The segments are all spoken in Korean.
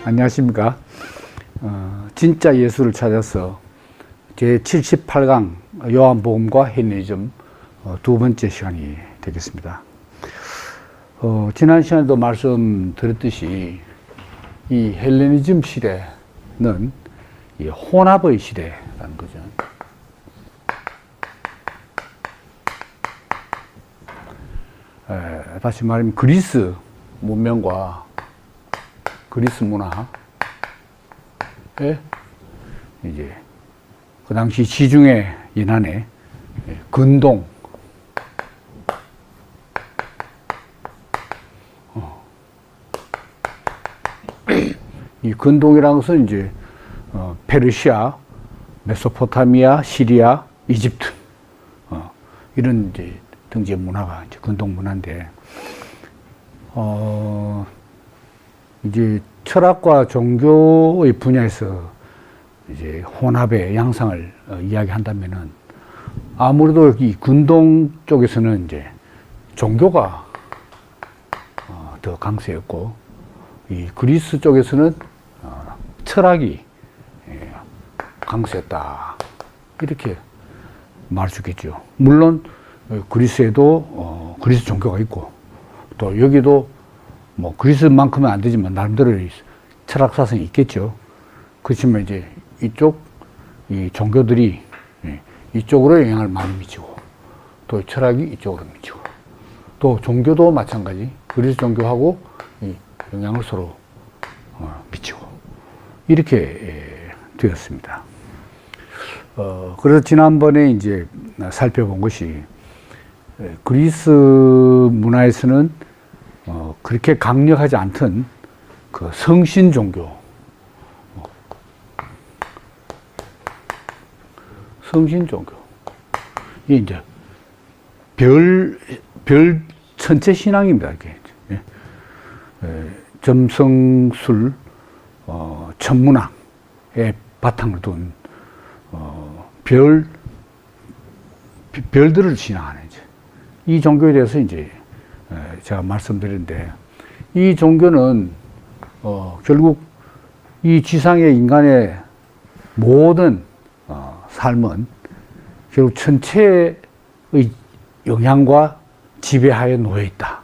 안녕하십니까. 진짜 예수를 찾아서 제78강 요한복음과 헬레니즘 두 번째 시간이 되겠습니다. 지난 시간에도 말씀드렸듯이 이 헬레니즘 시대는 이 혼합의 시대라는 거죠. 다시 말하면 그리스 문명과 그리스 문화에 이제 그 당시 지중해 연안에 근동, 이 근동이라는 것은 이제 페르시아, 메소포타미아, 시리아, 이집트 이런 이제 등지의 문화가 이제 근동 문화인데 이제 철학과 종교의 분야에서 이제 혼합의 양상을 이야기한다면은 아무래도 이 근동 쪽에서는 이제 종교가 더 강세였고 이 그리스 쪽에서는 철학이 강세였다 이렇게 말할 수 있겠죠. 물론 그리스에도 그리스 종교가 있고 또 여기도 뭐 그리스만큼은 안 되지만 나름대로 철학 사상이 있겠죠. 그렇지만 이제 이 종교들이 이쪽으로 영향을 많이 미치고 또 철학이 이쪽으로 미치고 또 종교도 마찬가지 그리스 종교하고 영향을 서로 미치고 이렇게 되었습니다. 그래서 지난번에 이제 살펴본 것이 그리스 문화에서는 그렇게 강력하지 않던 그 성신 종교, 이게 이제 별 천체 신앙입니다. 이게 점성술, 천문학에 바탕을 둔 별들을 신앙하는 이 종교에 대해서 이제 제가 말씀드렸는데 이 종교는 결국 이 지상의 인간의 모든 삶은 결국 천체의 영향과 지배하에 놓여 있다.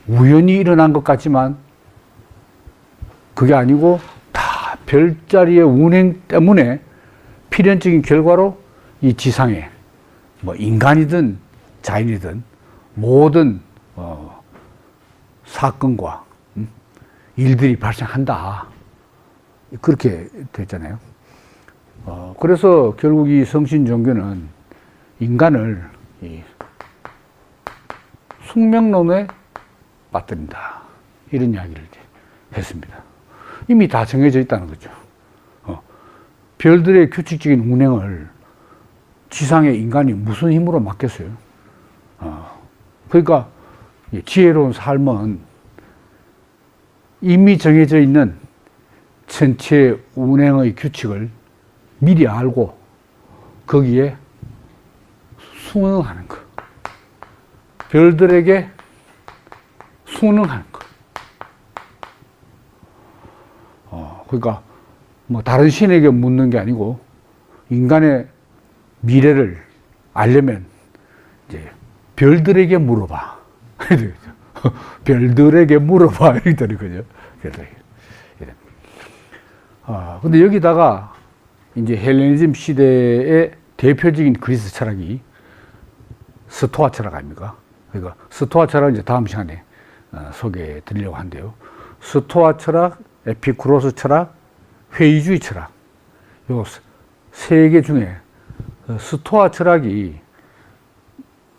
우연히 일어난 것 같지만 그게 아니고 다 별자리의 운행 때문에 필연적인 결과로 이 지상에 뭐 인간이든 자연이든 모든 사건과 일들이 발생한다. 그렇게 됐잖아요. 그래서 결국 이 성신 종교는 인간을 이 숙명론에 빠뜨린다. 이런 이야기를 했습니다. 이미 다 정해져 있다는 거죠. 별들의 규칙적인 운행을 지상의 인간이 무슨 힘으로 맡겠어요? 그러니까 지혜로운 삶은 이미 정해져 있는 천체 운행의 규칙을 미리 알고 거기에 순응하는 것. 별들에게 순응하는 것. 그러니까 뭐 다른 신에게 묻는 게 아니고 인간의 미래를 알려면 이제 별들에게 물어봐. 별들에게 물어봐. 이렇게 되는 거죠. 근데 여기다가 이제 헬레니즘 시대의 대표적인 그리스 철학이 스토아 철학 아닙니까? 그러니까 스토아 철학은 이제 다음 시간에 소개해 드리려고 한데요. 스토아 철학, 에피쿠로스 철학, 회의주의 철학. 요 세 개 중에 스토아 철학이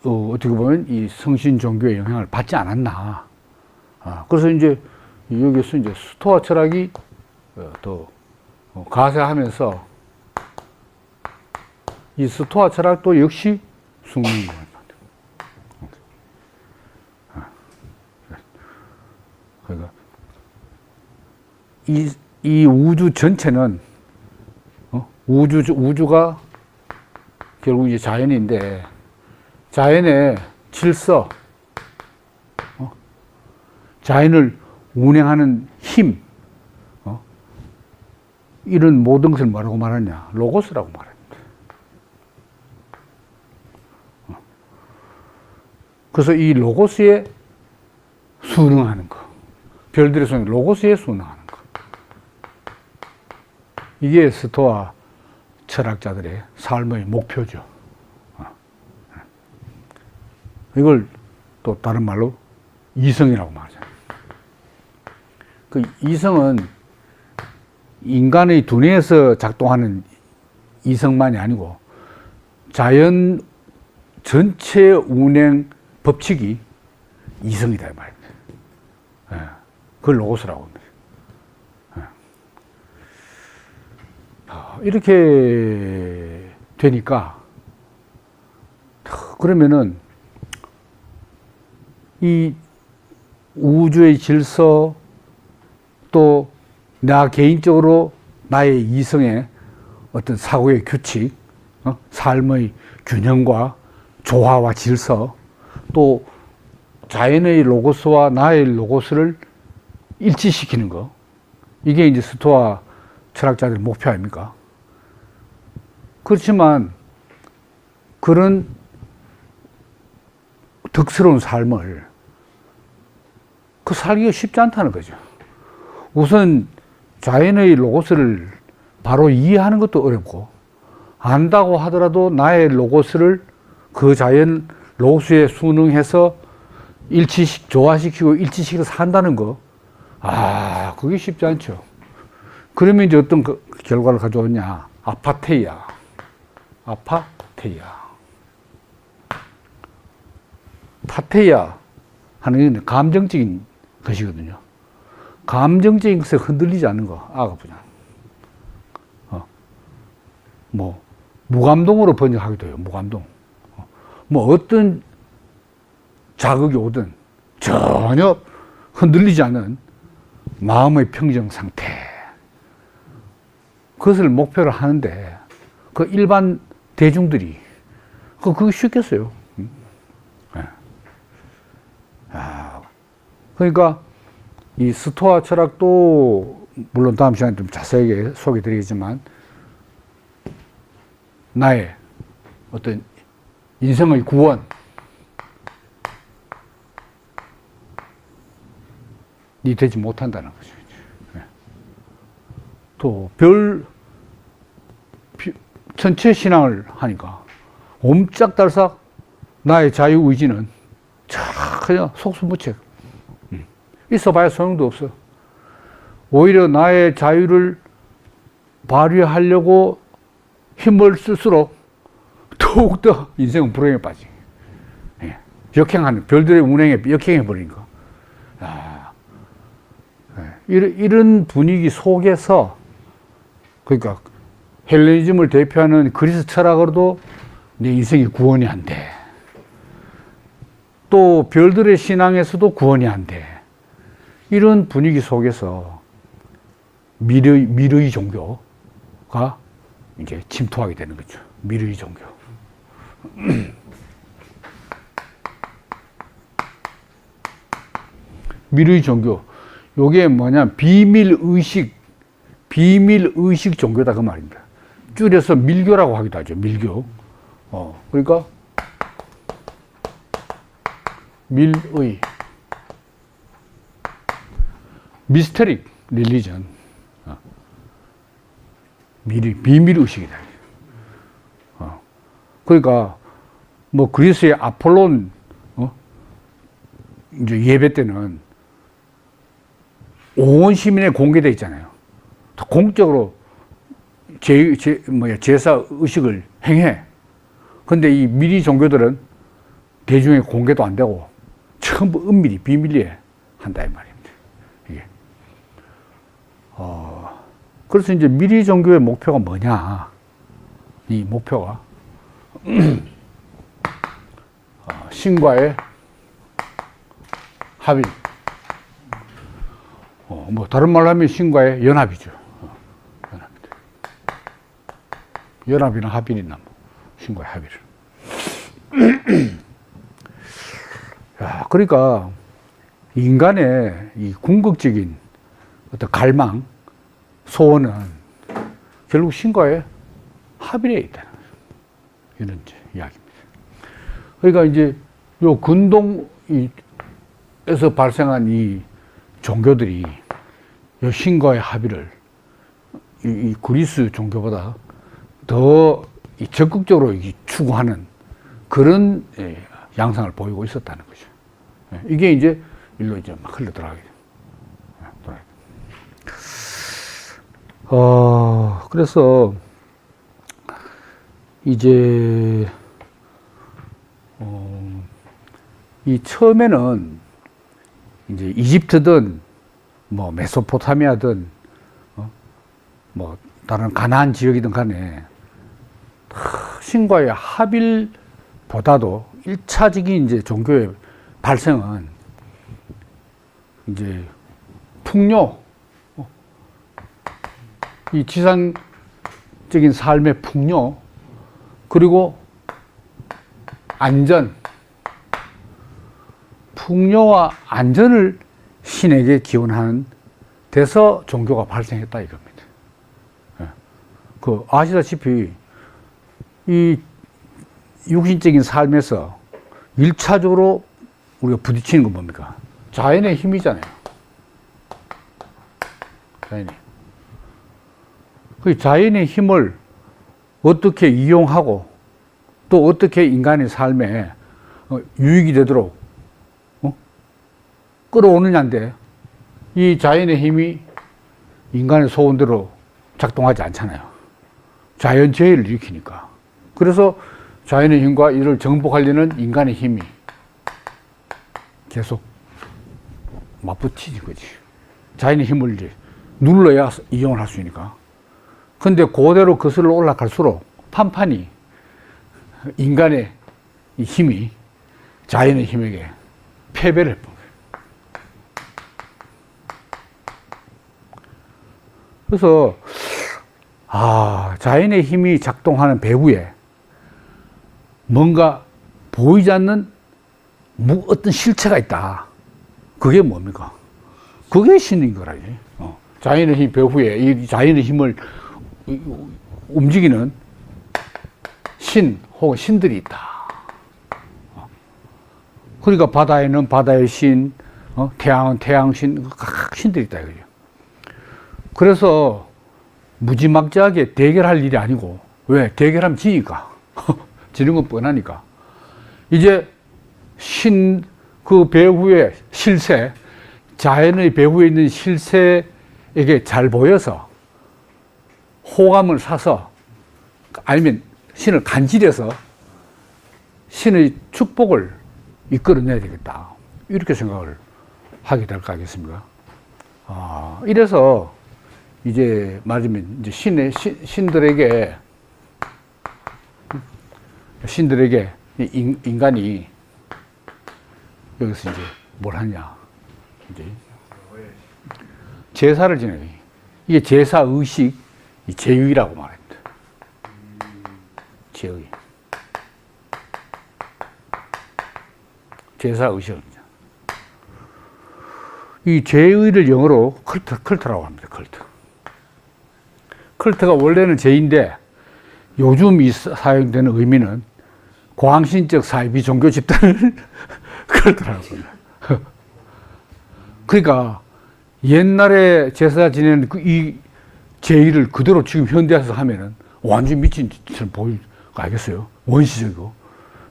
어떻게 보면 이 성신 종교의 영향을 받지 않았나. 그래서 이제 여기서 이제 스토아 철학이 또 가세하면서 이 스토아 철학도 역시 숙명론. 그러니까 이 우주 전체는 우주가 결국 이제 자연인데 자연의 질서, 자연을 운행하는 힘, 이런 모든 것을 뭐라고 말하냐? 로고스라고 말합니다. 그래서 이 로고스에 순응하는 거, 별들의 순응, 로고스에 순응하는 거. 이게 스토아 철학자들의 삶의 목표죠. 이걸 또 다른 말로 이성이라고 말하잖아요. 그 이성은 인간의 두뇌에서 작동하는 이성만이 아니고 자연 전체 운행 법칙이 이성이다 이 말입니다. 그걸 로고스라고 합니다. 이렇게 되니까 그러면은 이 우주의 질서 또 나 개인적으로 나의 이성의 어떤 사고의 규칙, 삶의 균형과 조화와 질서, 또 자연의 로고스와 나의 로고스를 일치시키는 거, 이게 이제 스토아 철학자들의 목표 아닙니까? 그렇지만 그런 덕스러운 삶을 살기가 쉽지 않다는 거죠. 우선 자연의 로고스를 바로 이해하는 것도 어렵고, 안다고 하더라도 나의 로고스를 그 자연 로고스에 순응해서 조화시키고 일치시켜서 산다는 거, 그게 쉽지 않죠. 그러면 이제 어떤 결과를 가져오냐? 아파테이아. 파테이아 하는 건 감정적인 것이거든요. 감정적인 것에 흔들리지 않는 거, 그냥. 무감동으로 번역하기도 해요, 무감동. 어떤 자극이 오든 전혀 흔들리지 않는 마음의 평정 상태. 그것을 목표로 하는데, 그 일반 대중들이, 그게 쉽겠어요. 그러니까, 이 스토아 철학도, 물론 다음 시간에 좀 자세하게 소개해 드리겠지만, 나의 어떤 인생의 구원이 되지 못한다는 거죠. 또, 천체 신앙을 하니까, 옴짝달싹 나의 자유의지는 그냥 속수무책. 있어봐야 소용도 없어. 오히려 나의 자유를 발휘하려고 힘을 쓸수록 더욱더 인생은 불행에 빠지. 역행하는, 별들의 운행에 역행해버린 거. 이런 분위기 속에서, 그러니까 헬레니즘을 대표하는 그리스 철학으로도 내 인생이 구원이 안 돼. 또 별들의 신앙에서도 구원이 안 돼. 이런 분위기 속에서 미르의 종교가 이제 침투하게 되는 거죠. 미르의 종교. 미르의 종교. 요게 뭐냐, 비밀의식 종교다 그 말입니다. 줄여서 밀교라고 하기도 하죠. 밀교. 그러니까 밀의 미스테릭 릴리전, 비밀의식이다. 그러니까 그리스의 아폴론 이제 예배 때는 온 시민에 공개되어 있잖아요. 공적으로 제사 의식을 행해. 근데 이 미리 종교들은 대중에 공개도 안 되고 전부 은밀히 비밀리에 한다 이 말입니다. 이게. 그래서 이제 미리 종교의 목표가 뭐냐? 이 목표가 신과의 합일. 다른 말로 하면 신과의 연합이죠. 연합이다. 연합이나 합일이나 신과의 합일. 그러니까 인간의 이 궁극적인 어떤 갈망, 소원은 결국 신과의 합일에 있다는 거죠. 이런 이야기입니다. 그러니까 이제 요 근동에서 발생한 이 종교들이 요 신과의 합의를 이 그리스 종교보다 더 적극적으로 추구하는 그런 양상을 보이고 있었다는 거죠. 이게 이제 일로 이제 막 흘러 들어가게 돼요. 그래서 이제 이 처음에는 이제 이집트든 뭐 메소포타미아든 뭐 다른 가나안 지역이든 간에 신과의 합일보다도 1차적인 이제 종교의 발생은 이제 풍요, 이 지상적인 삶의 풍요, 그리고 안전, 풍요와 안전을 신에게 기원하는 데서 종교가 발생했다 이겁니다. 그 아시다시피 이 육신적인 삶에서 1차적으로 우리가 부딪히는 건 뭡니까? 자연의 힘이잖아요. 그 자연의 힘을 어떻게 이용하고 또 어떻게 인간의 삶에 유익이 되도록 끌어오느냐인데, 이 자연의 힘이 인간의 소원대로 작동하지 않잖아요. 자연재해를 일으키니까. 그래서 자연의 힘과 이를 정복하려는 인간의 힘이 계속 맞붙이는 거지. 자연의 힘을 이제 눌러야 이용을 할 수 있으니까. 근데 그대로 거슬러 올라갈수록 판판이 인간의 이 힘이 자연의 힘에게 패배를 해본 거예요. 그래서 자연의 힘이 작동하는 배후에 뭔가 보이지 않는 어떤 실체가 있다. 그게 뭡니까? 그게 신인 거라지. 자연의 힘 배후에 이 자연의 힘을 움직이는 신 혹은 신들이 있다. 그러니까 바다에는 바다의 신, 태양은 태양신, 각 신들이 있다 이거죠. 그래서 무지막지하게 대결할 일이 아니고, 왜? 대결하면 지니까. 지는 건 뻔하니까. 이제 그 배후의 실세, 자연의 배후에 있는 실세에게 잘 보여서 호감을 사서, 아니면 신을 간질해서 신의 축복을 이끌어내야 되겠다. 이렇게 생각을 하게 될 거 아니겠습니까? 이래서 이제 말하자면 이제 신들에게 인간이 여기서 이제 뭘 하냐, 이제 제사를 지내요. 이게 제사 의식, 이 제의라고 말합니다. 제의. 제사 의식입니다. 이 제의를 영어로 컬트라고 합니다. 컬트가 원래는 제의인데 요즘 이 사용되는 의미는 광신적 사이비 종교 집단을 컬트라고 합니다. 그러니까 옛날에 제사 지내는 이 제의를 그대로 지금 현대에서 하면은 완전 미친 짓처럼 보일 거 알겠어요? 원시적이고.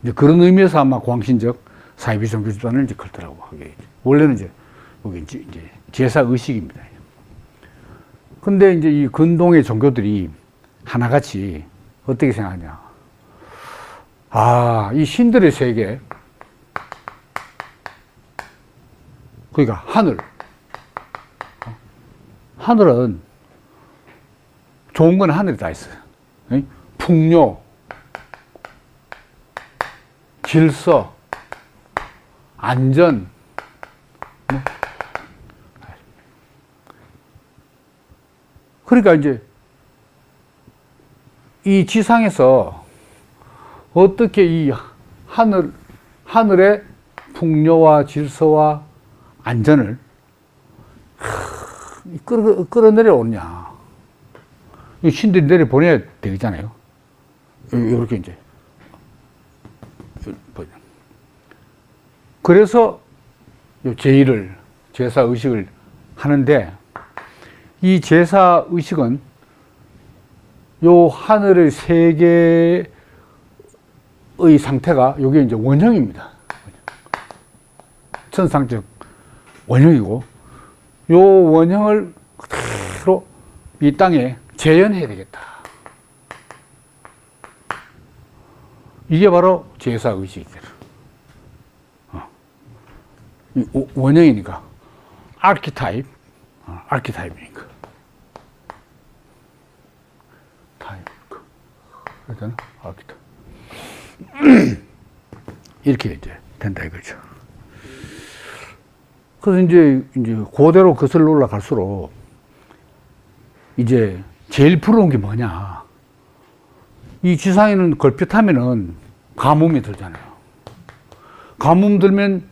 이제 그런 의미에서 아마 광신적 사이비 종교 집단을 이제 컬트라고 하게. 원래는 이제 여기 이제 제사 의식입니다. 근데 이제 이 근동의 종교들이 하나같이 어떻게 생각하냐. 이 신들의 세계, 그러니까 하늘은 좋은 건 하늘에 다 있어요. 풍요, 질서, 안전, 그러니까 이제 이 지상에서 어떻게 이 하늘의 풍요와 질서와 안전을 끌어내려오느냐. 이 신들이 내려보내야 되겠잖아요. 이렇게 이제. 그래서 제의를, 제사의식을 하는데, 이 제사의식은 요 하늘의 세계의 상태가 요게 이제 원형입니다. 천상적 원형이고, 요 원형을 그대로 이 땅에 재현해야 되겠다. 이게 바로 제사의식이다. 원형이니까. 아키타입이니까. 일단 아키타입. 이렇게 이제 된다 이거죠. 그래서 이제 그대로 거슬러 올라갈수록 이제 제일 부러운 게 뭐냐. 이 지상에는 걸핏하면은 가뭄이 들잖아요. 가뭄 들면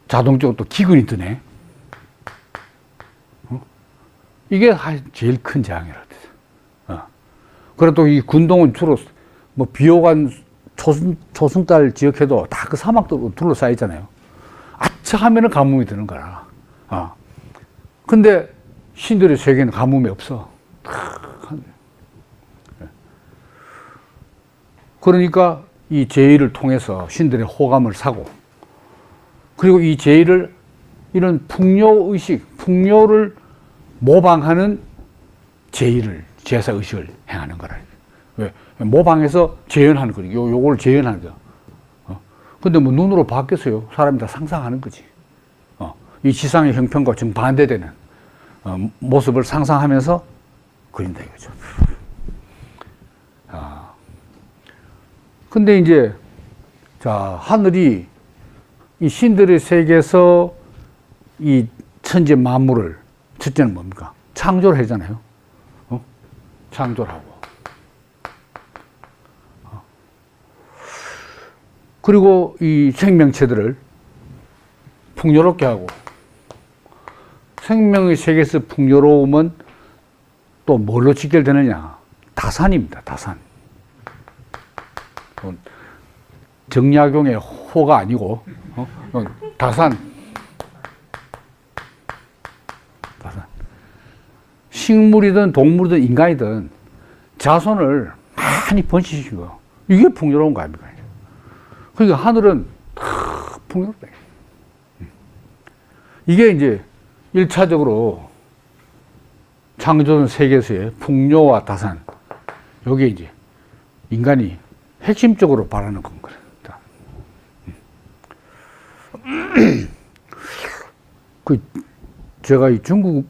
자동적으로 또 기근이 드네. 이게 제일 큰 재앙이라. 그래도 이 군동은 주로 뭐 비호감 초승달 지역해도 다 그 사막도 둘러싸여 있잖아요. 아차 하면은 가뭄이 드는 거라. 근데 신들의 세계는 가뭄이 없어. 그러니까 이 제의를 통해서 신들의 호감을 사고, 그리고 이 제의를 이런 풍요의식, 풍요를 모방하는 제의를, 제사의식을 행하는 거라. 왜? 모방해서 재현하는 거지. 요걸 재현하는 거. 근데 뭐 눈으로 봤겠어요? 사람이 다 상상하는 거지. 이 지상의 형편과 정반대되는 모습을 상상하면서 그린다 이거죠. 근데 이제, 자, 하늘이 이 신들의 세계에서 이 천지 만물을, 첫째는 뭡니까? 창조를 하잖아요. 창조를 하고. 그리고 이 생명체들을 풍요롭게 하고, 생명의 세계에서 풍요로움은 또 뭘로 직결되느냐? 다산입니다, 다산. 정약용의 호가 아니고, 다산. 다산. 식물이든 동물이든 인간이든 자손을 많이 번식시키고, 이게 풍요로운 거 아닙니까? 그러니까 하늘은 풍요롭다. 이게 이제 1차적으로 창조된 세계에서의 풍요와 다산, 여기 이제 인간이 핵심적으로 바라는 건 그래. 제가 이 중국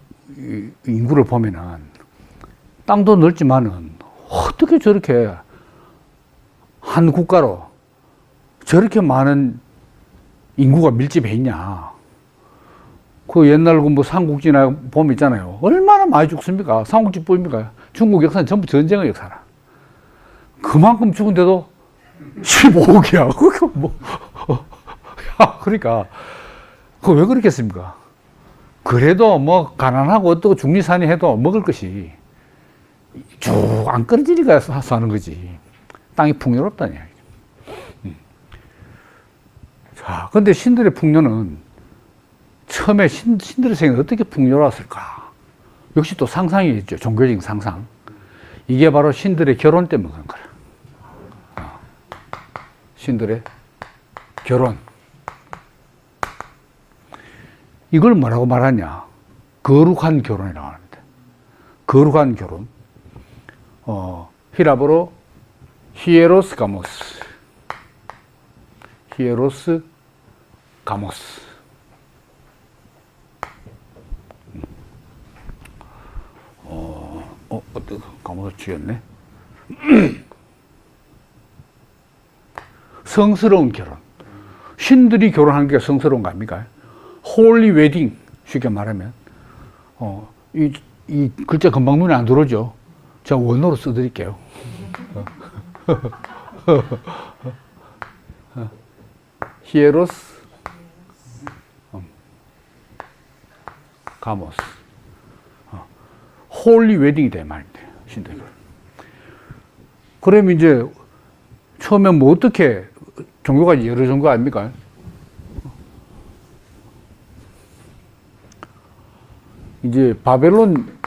인구를 보면은 땅도 넓지만은 어떻게 저렇게 한 국가로 저렇게 많은 인구가 밀집해 있냐. 그 옛날 그 뭐 삼국지나 보면 있잖아요. 얼마나 많이 죽습니까? 삼국지뿐입니까? 중국 역사는 전부 전쟁의 역사라. 그만큼 죽은데도 15억이야. 그러니까, 그거 왜 그렇겠습니까? 그래도 뭐, 가난하고 어떻고 중리산이 해도 먹을 것이 쭉 안 끊어지니까 사는 거지. 땅이 풍요롭다냐. 자, 근데 신들의 풍요는 처음에 신들의 세계는 어떻게 풍요로웠을까? 역시 또 상상이 있죠. 종교적인 상상. 이게 바로 신들의 결혼 때문에 그런 거야. 신들의 결혼. 이걸 뭐라고 말하냐? 거룩한 결혼이라고 합니다. 거룩한 결혼. 히라보로 히에로스 가모스. 히에로스 가모스. 가모스 지었네. 성스러운 결혼. 신들이 결혼하는 게 성스러운 거 아닙니까? 홀리 웨딩. 쉽게 말하면. 이 글자 금방 눈에 안 들어오죠? 제가 원어로 써드릴게요. 히에로스 가모스. 홀리 웨딩이 돼 말입니다. 신들은. 그러면 이제 처음에 뭐 어떻게 종교가 여러 종교 아닙니까? 이제 바벨론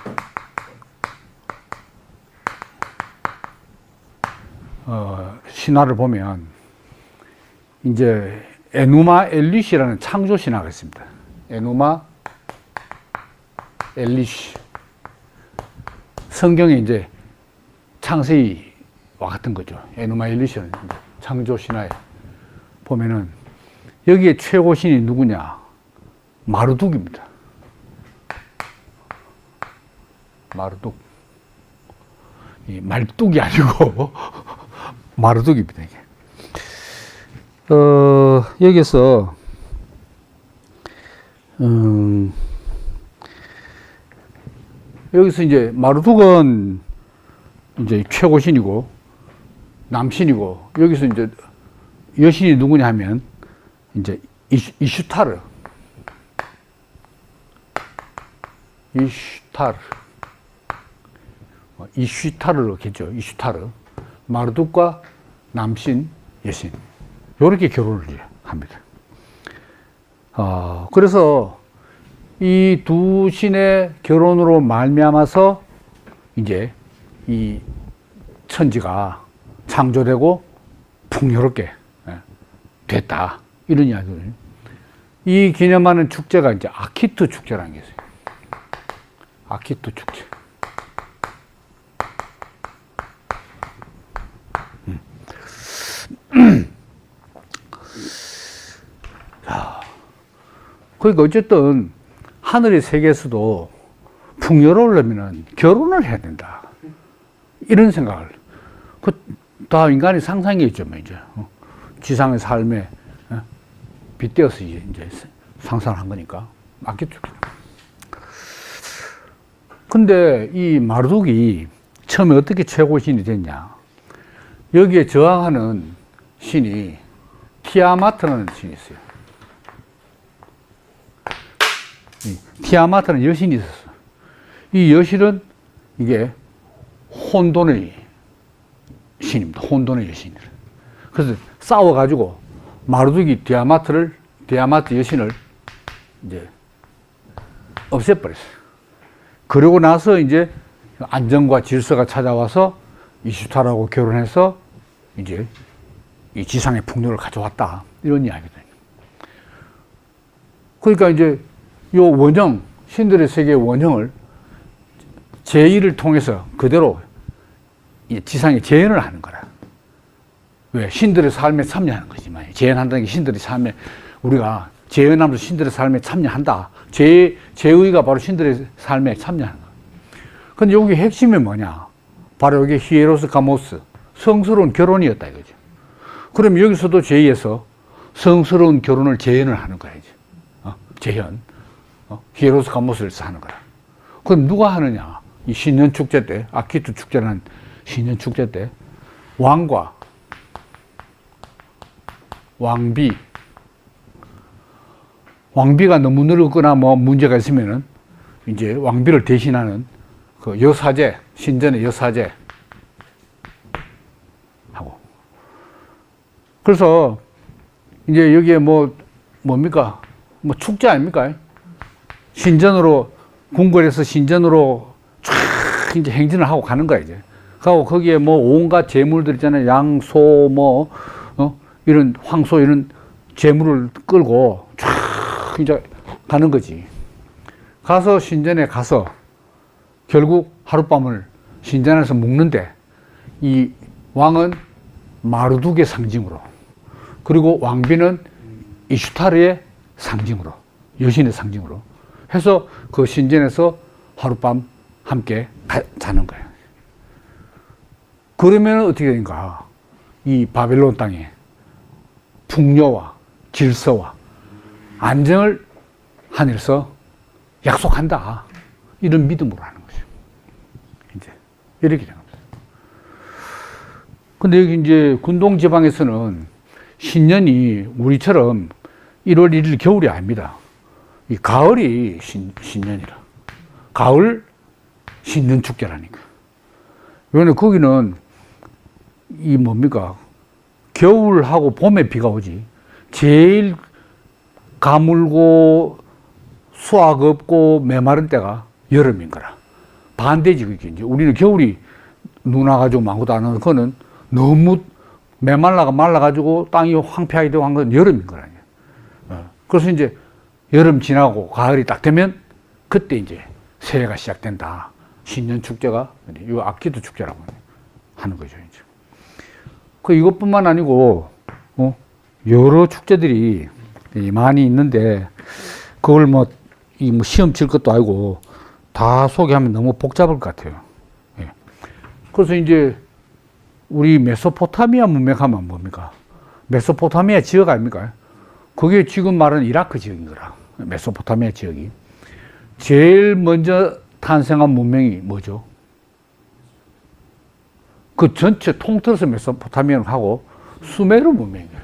신화를 보면 이제 에누마 엘리시라는 창조 신화가 있습니다. 에누마 엘리시. 성경에 이제 창세기와 같은 거죠. 에누마 엘리시는 창조 신화에 보면은 여기에 최고 신이 누구냐? 마르둑입니다. 마르둑. 이 말뚝이 아니고 마르둑입니다. 이게. 여기서 여기서 이제 마르둑은 이제 최고신이고 남신이고, 여기서 이제 여신이 누구냐 하면 이제 이슈타르. 이슈타르로 겠죠. 이슈타르. 마르둑과 남신, 여신. 요렇게 결혼을 합니다. 그래서 이 두 신의 결혼으로 말미암아서 이제 이 천지가 창조되고 풍요롭게 됐다. 이런 이야기를. 이 기념하는 축제가 이제 아키트 축제라는 게 있어요. 아키트 축제. 그러니까 어쨌든 하늘의 세계에서도 풍요로우려면 결혼을 해야 된다. 이런 생각을. 다 인간의 상상이겠죠, 뭐 이제. 지상의 삶에 빗대어서 이제 상상을 한 거니까. 맞겠죠. 근데 이 마르둑이 처음에 어떻게 최고신이 됐냐. 여기에 저항하는 신이 티아마트라는 신이 있어요. 티아마트는 여신이 있었어. 이 여신은 이게 혼돈의 신입니다. 혼돈의 여신이라. 그래서 싸워가지고 마르둑이 티아마트 여신을 이제 없애버렸어요. 그러고 나서 이제 안정과 질서가 찾아와서 이슈타라고 결혼해서 이제 이 지상의 풍요를 가져왔다. 이런 이야기들. 그러니까 이제 요 원형, 신들의 세계의 원형을 제의를 통해서 그대로 지상에 재현을 하는 거라. 왜? 신들의 삶에 참여하는 거지만. 재현한다는 게 신들의 삶에, 우리가 재현하면서 신들의 삶에 참여한다. 제의가 바로 신들의 삶에 참여하는 거야. 근데 여기 핵심이 뭐냐? 바로 여기 히에로스 가모스, 성스러운 결혼이었다 이거죠. 그럼 여기서도 제의에서 성스러운 결혼을 재현을 하는 거야, 이제. 재현. 히에로스 가모스에서 하는 거야. 그럼 누가 하느냐? 이 신년 축제 때, 아키투 축제라는 신년 축제 때, 왕과 왕비가 너무 늙거나 뭐 문제가 있으면은 이제 왕비를 대신하는 그 여사제, 신전의 여사제 하고. 그래서 이제 여기에 뭡니까? 뭐 축제 아닙니까? 신전으로, 궁궐에서 신전으로 쫙 이제 행진을 하고 가는 거야, 이제. 하고 거기에 뭐 온갖 재물들 있잖아요. 양, 소, 이런 황소, 이런 재물을 끌고 쫙 이제 가는 거지. 가서 신전에 가서 결국 하룻밤을 신전에서 묵는데, 이 왕은 마르둑의 상징으로, 그리고 왕비는 이슈타르의 상징으로, 여신의 상징으로 해서 그 신전에서 하룻밤 함께 자는 거예요. 그러면 어떻게 되는가? 이 바벨론 땅에 풍요와 질서와 안정을 하늘에서 약속한다. 이런 믿음으로 하는 거죠. 이제 이렇게 되는 겁니다. 근데 여기 이제 군동 지방에서는 신년이 우리처럼 1월 1일 겨울이 아닙니다. 이 가을이 신년이라. 가을 신년 축제라니까. 왜냐면 거기는 이 뭡니까? 겨울하고 봄에 비가 오지. 제일 가물고 수확 없고 메마른 때가 여름인 거라. 반대지, 그게. 이제 우리는 겨울이 눈 와가지고 아무것도 안 하는 거는 너무 메말라가 말라가지고 땅이 황폐하게 되고 한 건 여름인 거라. 그래서 이제 여름 지나고 가을이 딱 되면 그때 이제 새해가 시작된다. 신년 축제가, 이 악기도 축제라고 하는 거죠, 이제. 그 이것뿐만 아니고, 여러 축제들이 많이 있는데, 그걸 시험 칠 것도 아니고, 다 소개하면 너무 복잡할 것 같아요. 예. 그래서 이제, 우리 메소포타미아 문명하면 뭡니까? 메소포타미아 지역 아닙니까? 그게 지금 말하는 이라크 지역인 거라. 메소포타미아 지역이. 제일 먼저 탄생한 문명이 뭐죠? 그 전체 통틀어서 메소포타미아를 하고 수메르 문명이에요.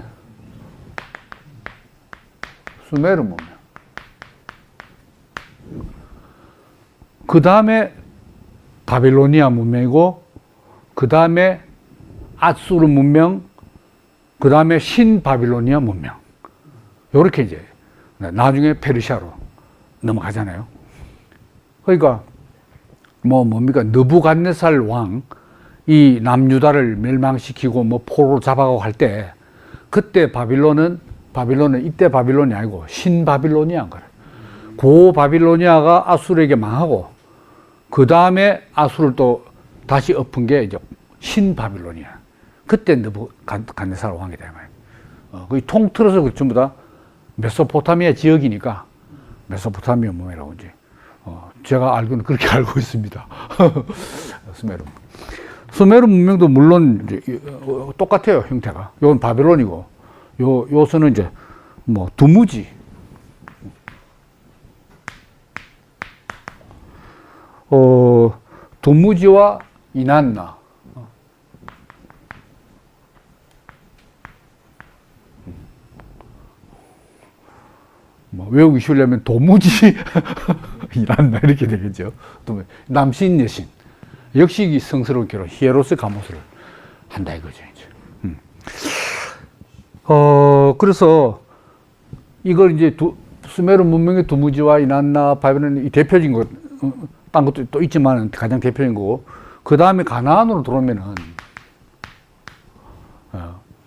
수메르 문명. 그 다음에 바빌로니아 문명이고, 그 다음에 아수르 문명, 그 다음에 신바빌로니아 문명. 요렇게 이제 나중에 페르시아로 넘어가잖아요. 그러니까 뭡니까? 느부갓네살 왕, 이 남유다를 멸망시키고 포로로 잡아가고 할 때, 그때 바빌론은 이때 바빌론이 아니고 신바빌로니아인 거예요. 고 바빌로니아가 아수르에게 망하고, 그 다음에 아수르를 또 다시 엎은 게 이제 신바빌로니아. 그때 느부갓네살 왕이다, 이 말이에요. 거의 통틀어서 전부 다 메소포타미아 지역이니까 메소포타미아 문명이라고 이제 제가 알고는 그렇게 알고 있습니다. 수메르 문명도 물론 이제 똑같아요, 형태가. 요건 바벨론이고, 요서는 이제 두무지, 두무지와 이난나. 외우기 쉬우려면 도무지 이란다 이렇게 되겠죠. 또 남신 여신, 역시 이 성스러운 결혼 히에로스 가모스를 한다 이거죠. 이제. 그래서 이걸 이제 수메르 문명의 두무지와 이난나 바벨론이 대표적인 것, 딴 것도 또 있지만 가장 대표적인 거고, 그 다음에 가나안으로 들어오면은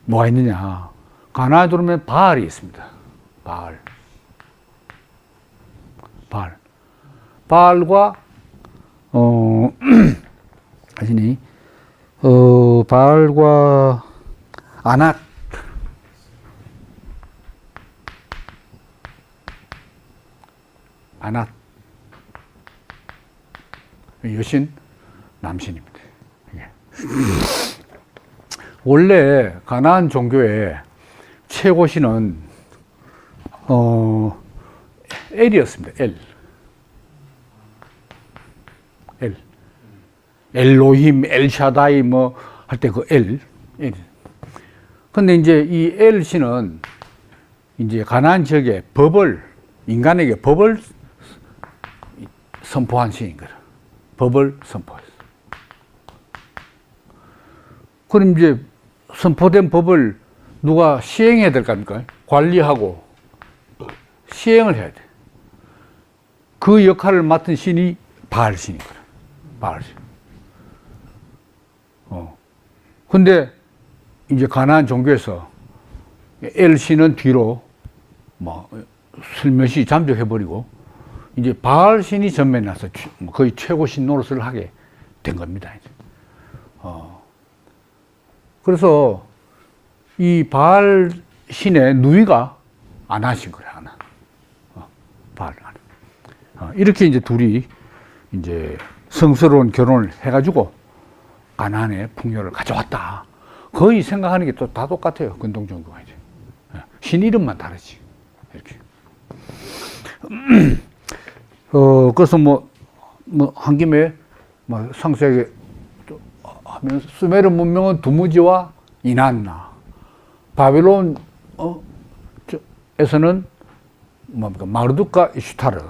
뭐가 있느냐? 가나안에 들어오면 바알이 있습니다. 바알과 아시니 바알과 아낫, 여신, 남신입니다. 원래 가나안 종교의 최고 신은 엘이었습니다. 엘로힘, 엘샤다이 할 때 그 엘. 근데 이제 이 엘 신은 이제 가나안 지역에 인간에게 법을 선포한 신인 거라. 법을 선포했어. 그럼 이제 선포된 법을 누가 시행해야 될 거 아닙니까? 관리하고 시행을 해야 돼. 그 역할을 맡은 신이 바알 신인 거라. 바알 신. 근데 이제 가나안 종교에서 엘 신은 뒤로 슬며시 잠적해버리고 이제 바알 신이 전면에 나서 거의 최고 신 노릇을 하게 된 겁니다. 이제. 그래서 이 바알 신의 누이가 아낫인 거예요, 아낫. 바알 아낫. 이렇게 이제 둘이 이제 성스러운 결혼을 해가지고 가나안의 풍요를 가져왔다. 거의 생각하는 게 또 다 똑같아요, 근동 종교가 이제. 신 이름만 다르지. 이렇게. 그래서 한 김에 상세하게 하면 수메르 문명은 두무지와 이난나, 바빌론 에서는 뭡니까 마르두카 이슈타르,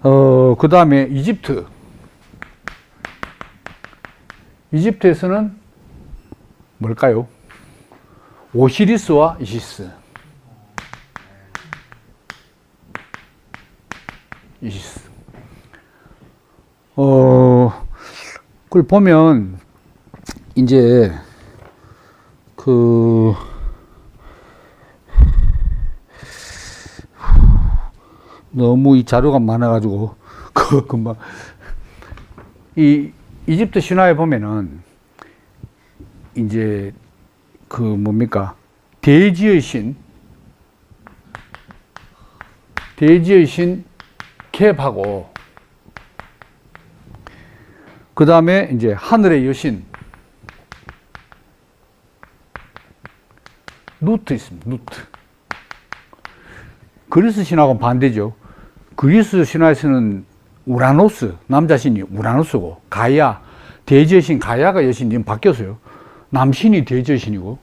그 다음에 이집트 이집트에서는 뭘까요? 오시리스와 이시스. 이시스. 그걸 보면, 이제, 너무 이 자료가 많아가지고, 금방. 이집트 신화에 보면은, 이제, 뭡니까? 대지의 신 캡하고, 그 다음에 이제 하늘의 여신, 누트 있습니다. 누트. 그리스 신화하고는 반대죠. 그리스 신화에서는 우라노스, 남자 신이 우라노스고, 가이아, 대지의 신 가이아가 여신이 바뀌었어요. 남신이 대지의 신이고,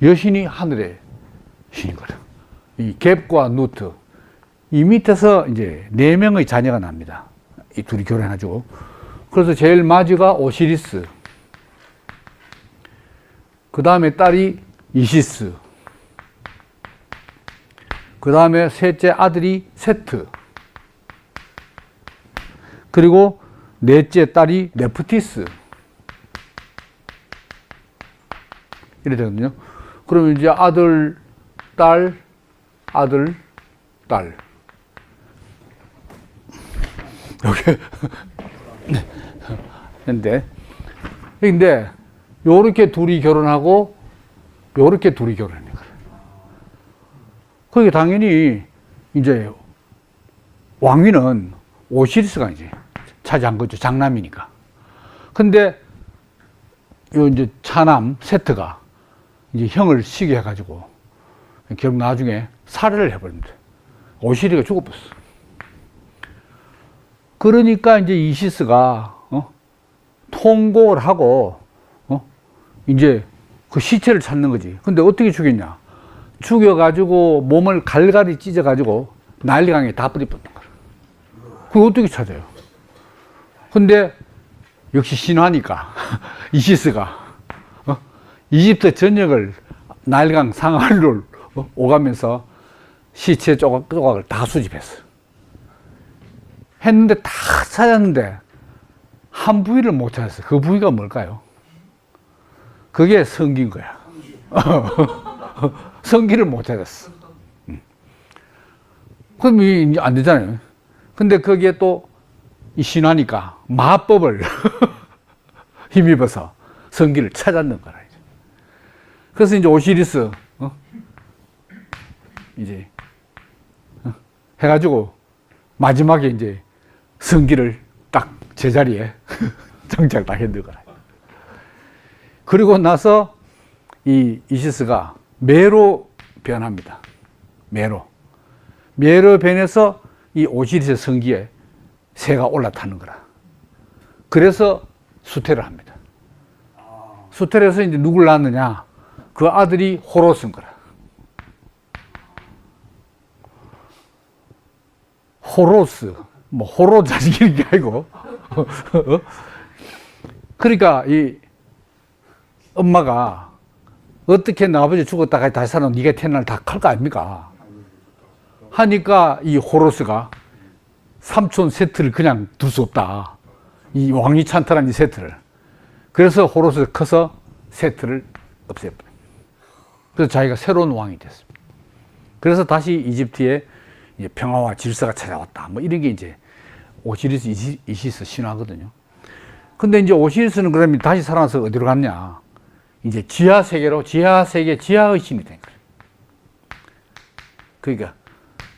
여신이 하늘의 신인 거예요. 이 갭과 누트. 이 밑에서 이제 4명의 자녀가 납니다. 이 둘이 결혼해가지고. 그래서 제일 마지가 오시리스. 그 다음에 딸이 이시스. 그 다음에 셋째 아들이 세트. 그리고 넷째 딸이 네프티스. 이래 되거든요. 그러면 이제 아들, 딸, 아들, 딸. 이렇게. 근데, 요렇게 둘이 결혼하고, 요렇게 둘이 결혼하는 거예요. 그게 당연히, 이제, 왕위는 오시리스가 이제 차지한 거죠. 장남이니까. 근데, 요 이제 차남, 세트가 이제 형을 시게 해가지고, 결국 나중에 살해를 해버립니다. 오시리가 죽어버렸어. 그러니까 이제 이시스가, 통곡을 하고, 이제 그 시체를 찾는 거지. 근데 어떻게 죽였냐? 죽여가지고 몸을 갈갈이 찢어가지고 난리강에 다 뿌려버린 거야. 그걸 어떻게 찾아요? 근데 역시 신화니까 이시스가 이집트 전역을 나일강 상하를 오가면서 시체 조각을 다 수집했어. 했는데 다 찾았는데 한 부위를 못 찾았어. 그 부위가 뭘까요? 그게 성기인 거야. 성기를 못 찾았어. 그럼 이제 안 되잖아요. 근데 거기에 또 이 신화니까 마법을 힘입어서 성기를 찾았는 거라. 그래서 이제 오시리스, 이제, 해가지고 마지막에 이제 성기를 딱 제자리에 정착 딱 했는 거라. 그리고 나서 이 이시스가 매로 변합니다. 매로 변해서 이 오시리스의 성기에 새가 올라타는 거라. 그래서 수태를 합니다. 수태를 해서 이제 누굴 낳았느냐? 그 아들이 호로스인 거라. 호로스, 뭐 호로 자식인 게 아니고. 그러니까 이 엄마가 어떻게 내 아버지 죽었다가 다시 살아난 네가 태어날 다 칼 거 아닙니까? 하니까 이 호로스가 삼촌 세트를 그냥 둘 수 없다. 이 왕이 찬탈한 이 세트를. 그래서 호로스가 커서 세트를 없애버려. 그래서 자기가 새로운 왕이 됐습니다. 그래서 다시 이집트에 이제 평화와 질서가 찾아왔다. 뭐 이런 게 이제 오시리스 이시스 신화거든요. 근데 이제 오시리스는 그러면 다시 살아나서 어디로 갔냐? 이제 지하 세계로 지하의 신이 된 거예요. 그러니까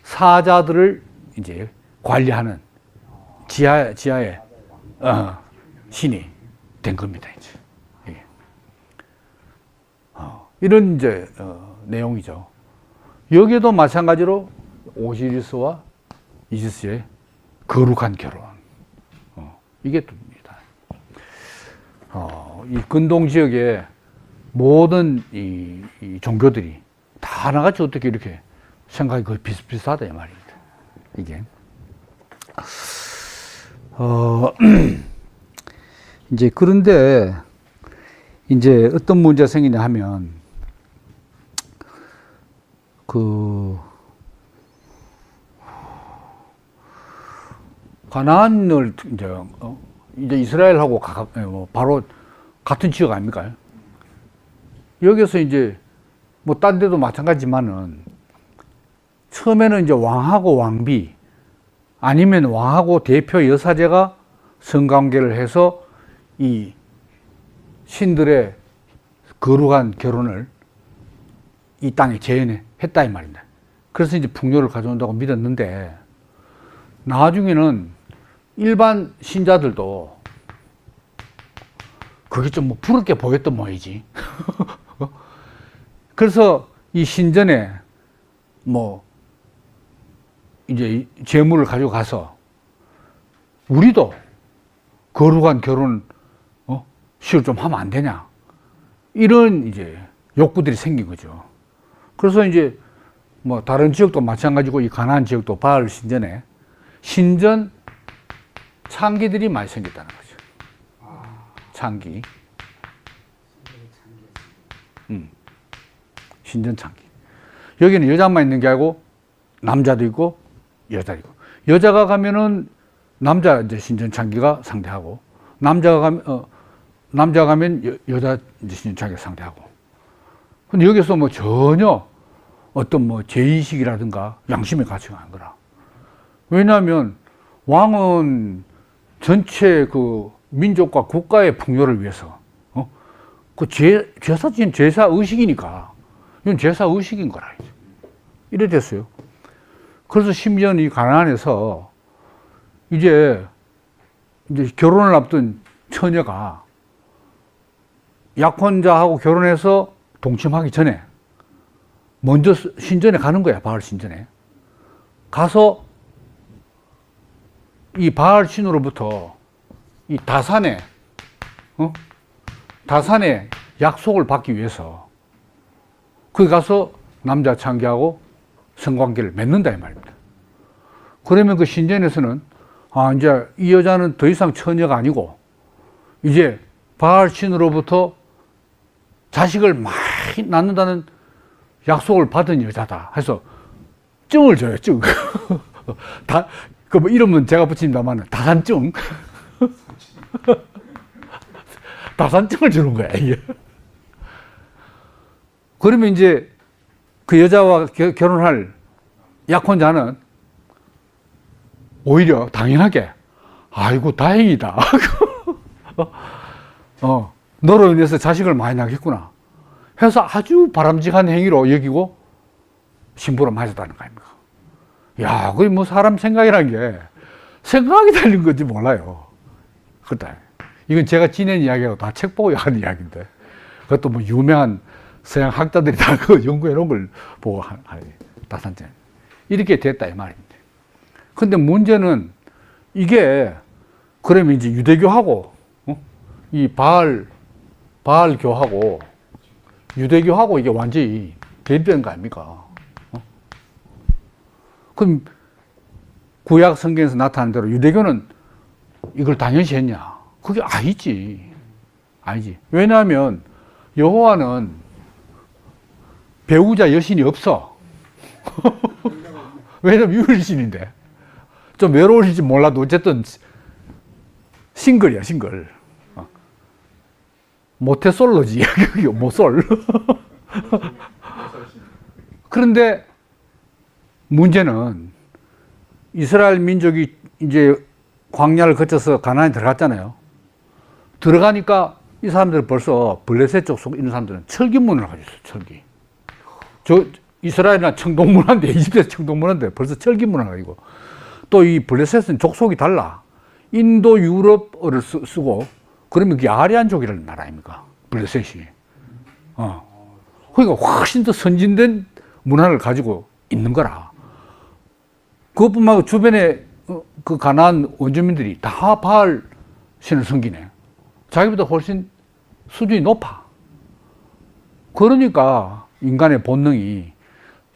사자들을 이제 관리하는 지하의 신이 된 겁니다. 이제 이게. 이런 이제 내용이죠. 여기에도 마찬가지로 오시리스와 이시스의 거룩한 결혼. 이게 뜹니다. 이 근동 지역의 모든 이 종교들이 다 하나같이 어떻게 이렇게 생각이 거의 비슷비슷하다 이 말입니다. 이게. 이제 그런데 이제 어떤 문제가 생기냐 하면, 그, 가나안을 이제 이스라엘하고 바로 같은 지역 아닙니까? 여기서 이제 뭐 딴 데도 마찬가지지만은 처음에는 이제 왕하고 왕비 아니면 왕하고 대표 여사제가 성관계를 해서 이 신들의 거룩한 결혼을 이 땅에 재현했다 이 말입니다. 그래서 이제 풍요를 가져온다고 믿었는데 나중에는 일반 신자들도 그게 좀 뭐 부럽게 보였던 모양이지. 그래서 이 신전에 뭐 이제 재물을 가지고 가서 우리도 거룩한 결혼 시를 좀 하면 안 되냐 이런 이제 욕구들이 생긴 거죠. 그래서 이제 뭐 다른 지역도 마찬가지고 이 가나안 지역도 바알 신전에 신전 창기들이 많이 생겼다는 거죠. 창기. 신전 창기. 여기는 여자만 있는 게 아니고 남자도 있고 여자도 있고. 여자가 가면은 남자 이제 신전 창기가 상대하고 남자가 가면 여자 이제 신전 창기가 상대하고. 근데 여기서 뭐 전혀 어떤 뭐 제의식이라든가 양심의 가치가 안 거라. 왜냐하면 왕은 전체 그 민족과 국가의 풍요를 위해서 그 제사진 제사 의식이니까 이건 제사 의식인 거라 이래 됐어요. 그래서 심지어 이 가나안에서 이제 결혼을 앞둔 처녀가 약혼자하고 결혼해서 동침하기 전에 먼저 신전에 가는 거야. 바알 신전에 가서 이 바알 신으로부터 이 다산의 약속을 받기 위해서 거기 가서 남자 창기하고 성관계를 맺는다 이 말입니다. 그러면 그 신전에서는 이제 이 여자는 더 이상 처녀가 아니고 이제 바알 신으로부터 자식을 많이 낳는다는 약속을 받은 여자다 해서 증을 줘요. 증. 그 뭐 이름은 제가 붙입니다만 다산증. 다산증을 주는 거야 이게. 그러면 이제 그 여자와 결혼할 약혼자는 오히려 당연하게 아이고 다행이다. 너로 인해서 자식을 많이 낳겠구나 해서 아주 바람직한 행위로 여기고 신부로 맞았다는 거 아닙니까? 야, 그게 뭐 사람 생각이라는 게 생각이 달린 건지 몰라요. 그렇다. 이건 제가 지낸 이야기하고 다 책 보고 하는 이야기인데 그것도 뭐 유명한 서양 학자들이 다 그 연구해 놓은 걸 보고 다산증 이렇게 됐다 이 말입니다. 근데 문제는 이게 그러면 이제 유대교하고 이 바알교하고 유대교하고 이게 완전히 대비된 거 아닙니까? 그럼 구약 성경에서 나타난 대로 유대교는 이걸 당연시 했냐? 그게 아니지. 왜냐하면 여호와는 배우자 여신이 없어. 왜냐면 유일신인데. 좀 외로울지 몰라도 어쨌든 싱글이야, 싱글. 모태솔로지. 모솔. 그런데 문제는 이스라엘 민족이 이제 광야를 거쳐서 가나안에 들어갔잖아요. 들어가니까 이 사람들은 벌써 블레셋 쪽 속 있는 사람들은 철기문을 가지고 있어요. 철기. 이스라엘이나 청동문화인데 이집트에서 청동문화인데 벌써 철기문을 가지고 또 이 블레셋은 족속이 달라. 인도 유럽어를 쓰고 그러면 그게 아리안족이라는 나라 아닙니까? 블레셋이. 그러니까 훨씬 더 선진된 문화를 가지고 있는 거라. 그것뿐만 아니라 주변에 그 가나안 원주민들이 다 바알 신을 섬기네. 자기보다 훨씬 수준이 높아. 그러니까 인간의 본능이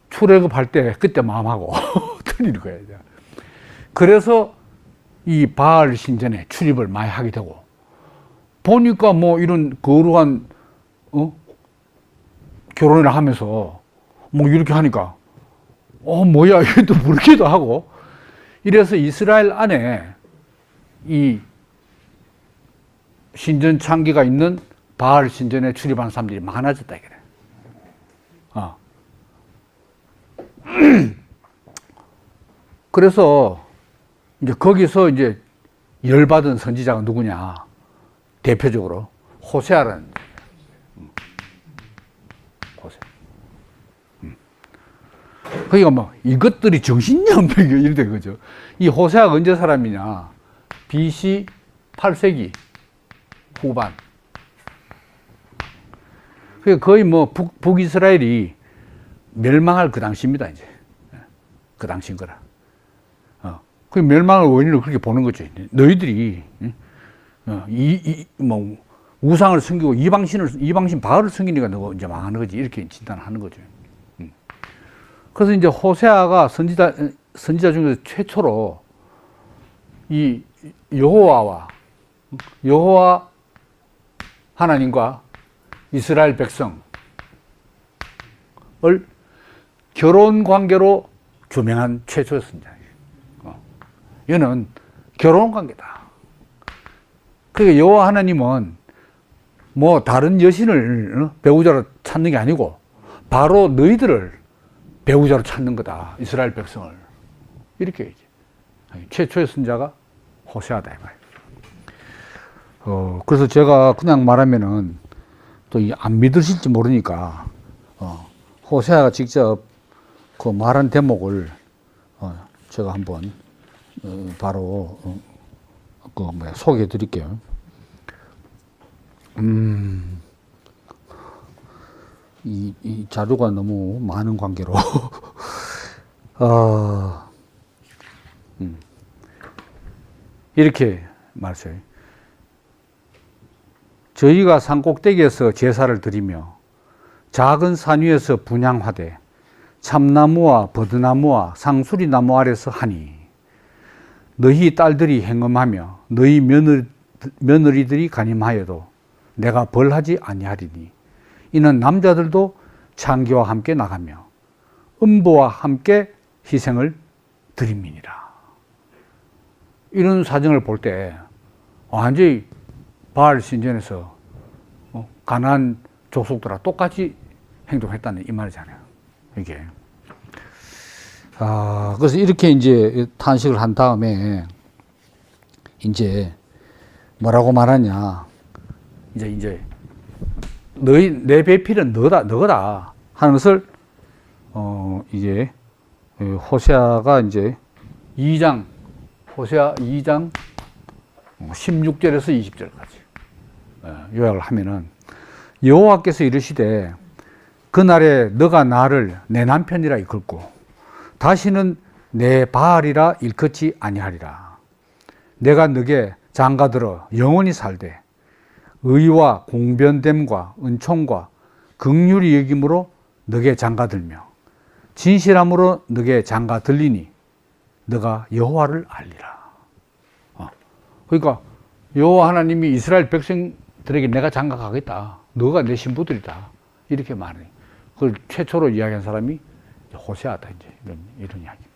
출애굽할 때 그때 마음하고 틀리는 거야. 그래서 이 바알 신전에 출입을 많이 하게 되고 보니까 뭐 이런 거룩한 결혼을 하면서 뭐 이렇게 하니까 뭐야 이게 또 모르기도 하고 이래서 이스라엘 안에 이 신전 창기가 있는 바알 신전에 출입하는 사람들이 많아졌다 이거래. 그래서 이제 거기서 이제 열받은 선지자가 누구냐? 대표적으로 호세아라는 호세. 그러니까 뭐 이것들이 정신이 없는 게 이래 된 거죠. 이 호세아가 언제 사람이냐? BC 8세기 후반. 그러니까 거의 뭐 북이스라엘이 멸망할 그 당시입니다, 이제. 그 당시인 거라. 그 멸망의 원인을 그렇게 보는 거죠. 너희들이, 뭐, 우상을 섬기고 이방신 바알을 섬기니까 너 이제 망하는 거지. 이렇게 진단하는 거죠. 그래서 이제 호세아가 선지자 중에서 최초로 이 여호와 하나님과 이스라엘 백성을 결혼 관계로 조명한 최초의 선지자예요. 이거는 결혼 관계다. 그러니까 여호와 하나님은 뭐 다른 여신을 배우자로 찾는 게 아니고 바로 너희들을 배우자로 찾는 거다. 이스라엘 백성을. 이렇게 이제 최초의 선지자가 호세아다 이 말이에요. 그래서 제가 그냥 말하면은 또 안 믿으실지 모르니까 호세아가 직접 그 말한 대목을 제가 한번 바로 소개해 드릴게요. 이 자료가 너무 많은 관계로 이렇게 말했어요. 저희가 산꼭대기에서 제사를 드리며 작은 산 위에서 분향하되 참나무와 버드나무와 상수리나무 아래서 하니 너희 딸들이 행음하며 너희 며느리들이 간임하여도 내가 벌하지 아니하리니 이는 남자들도 창기와 함께 나가며 음부와 함께 희생을 드림이니라. 이런 사정을 볼 때 완전히 바알 신전에서 가나안 족속들과 똑같이 행동했다는 이 말이잖아요. 이게. 그래서 이렇게 이제 탄식을 한 다음에 이제 뭐라고 말하냐. 이제 내 배필은 너거다 하는 것을 이제 호세아가 이제 호세아 2장 16절에서 20절까지 요약을 하면은 여호와께서 이르시되 그날에 너가 나를 내 남편이라 일컫고 다시는 내 바알이라 일컫지 아니하리라. 내가 너게 장가들어 영원히 살되 의와 공변됨과 은총과 긍휼히 여김으로 너게 장가들며 진실함으로 너게 장가들리니 너가 여호와를 알리라. 그러니까 여호와 하나님이 이스라엘 백성들에게 내가 장가가겠다. 너가 내 신부들이다. 이렇게 말해. 그걸 최초로 이야기한 사람이 호세아다. 이제 이런 이야기입니다.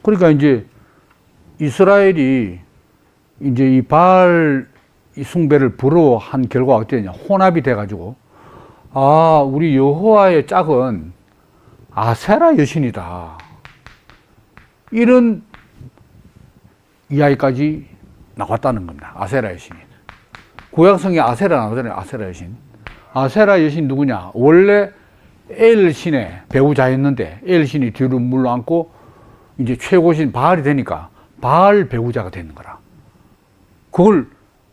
그러니까 이제 이스라엘이 이제 이 바알 숭배를 부러워한 결과가 어떻게 되냐. 혼합이 돼가지고 우리 여호와의 짝은 아세라 여신이다. 이런 이야기까지 나왔다는 겁니다. 아세라 여신이. 구약성에 아세라 나오잖아요. 아세라 여신. 아세라 여신 누구냐? 원래 엘 신의 배우자였는데 엘 신이 뒤로 물러앉고 이제 최고신 바알이 되니까 바알 배우자가 되는 거라. 그걸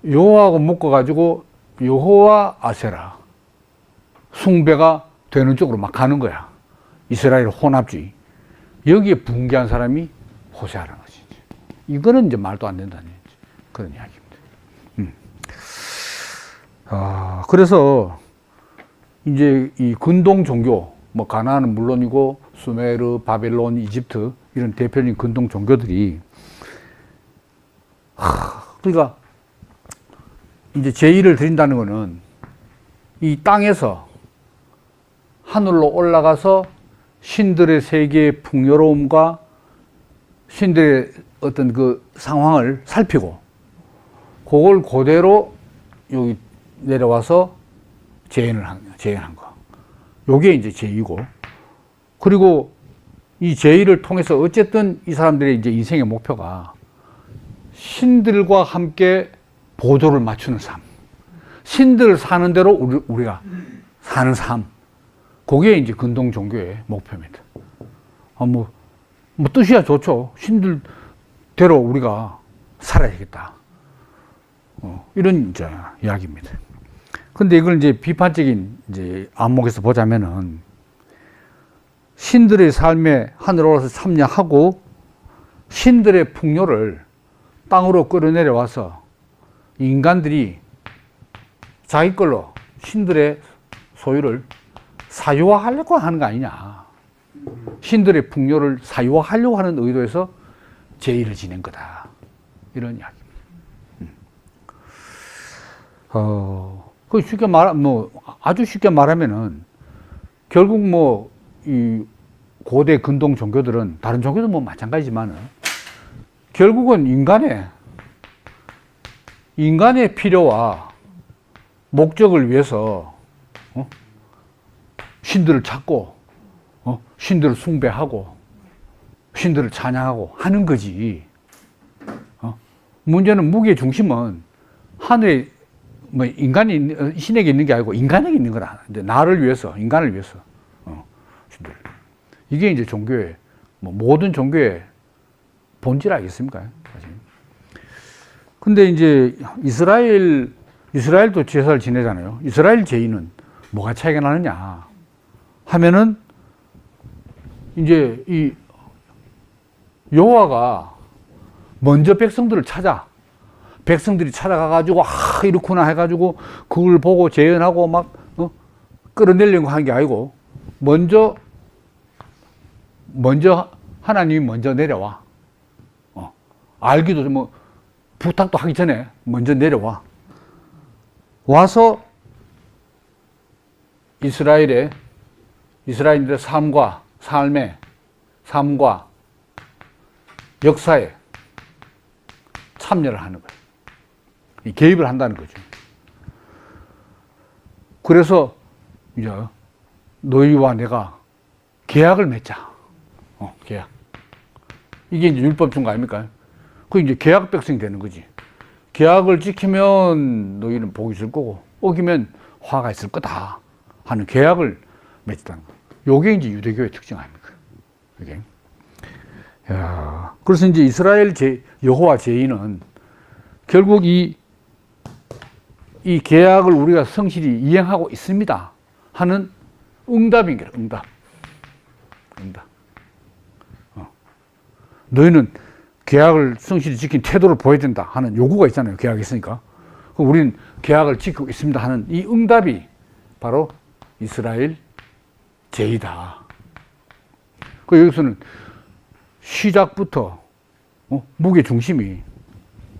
여호와하고 묶어가지고 여호와 아세라 숭배가 되는 쪽으로 막 가는 거야. 이스라엘 혼합주의. 여기에 붕괴한 사람이 호세아라는 거지. 이거는 이제 말도 안 된다는 그런 이야기입니다. 그래서 이제 이 근동 종교, 뭐 가나안은 물론이고 수메르, 바벨론, 이집트 이런 대표적인 근동 종교들이 그러니까 이제 제의를 드린다는 것은 이 땅에서 하늘로 올라가서 신들의 세계의 풍요로움과 신들의 어떤 그 상황을 살피고 그걸 그대로 여기 내려와서 재현한 거. 요게 이제 제의고. 그리고 이 제의를 통해서 어쨌든 이 사람들의 이제 인생의 목표가 신들과 함께 보조를 맞추는 삶. 신들 사는 대로 우리가 사는 삶. 그게 이제 근동 종교의 목표입니다. 뭐 뜻이야 좋죠. 신들대로 우리가 살아야겠다. 이런 이제 이야기입니다. 근데 이걸 이제 비판적인 이제 안목에서 보자면은 신들의 삶에 하늘에 올라서 참여하고 신들의 풍요를 땅으로 끌어내려와서 인간들이 자기 걸로 신들의 소유를 사유화하려고 하는 거 아니냐. 신들의 풍요를 사유화하려고 하는 의도에서 제의를 지낸 거다. 이런 이야기입니다. 그 쉽게 아주 쉽게 말하면은 결국 이 고대 근동 종교들은 다른 종교도 마찬가지지만은 결국은 인간의 필요와 목적을 위해서 신들을 찾고 신들을 숭배하고 신들을 찬양하고 하는 거지. 문제는 무게의 중심은 하늘에 신에게 있는 게 아니고 인간에게 있는 거라. 나를 위해서, 인간을 위해서. 신들. 이게 이제 종교의 모든 종교의 본질 아니겠습니까? 사실. 근데 이제 이스라엘도 제사를 지내잖아요. 이스라엘 제의는 뭐가 차이가 나느냐 하면은 이제 이 여호와가 먼저 백성들을 백성들이 찾아가가지고 이렇구나 해가지고 그걸 보고 재현하고 막 끌어내려고 하는 게 아니고 먼저 하나님이 먼저 내려와. 알기도 부탁도 하기 전에 먼저 내려와. 와서 이스라엘인들의 삶과 역사에 참여를 하는 거예요. 개입을 한다는 거죠. 그래서 이제 너희와 내가 계약을 맺자. 계약. 이게 이제 율법 준 거 아닙니까? 그 이제 계약 백성이 되는 거지. 계약을 지키면 너희는 복이 있을 거고 어기면 화가 있을 거다 하는 계약을 맺었다는 거. 요게 이제 유대교의 특징 아닙니까? 이게. 그래서 이제 이스라엘 여호와 제의는 결국 이 계약을 우리가 성실히 이행하고 있습니다 하는 응답인 거예요. 응답. 너희는 계약을 성실히 지킨 태도를 보여야 된다 하는 요구가 있잖아요. 계약이 있으니까. 그럼 우리는 계약을 지키고 있습니다 하는 이 응답이 바로 이스라엘 제의다. 여기서는 시작부터 무게 중심이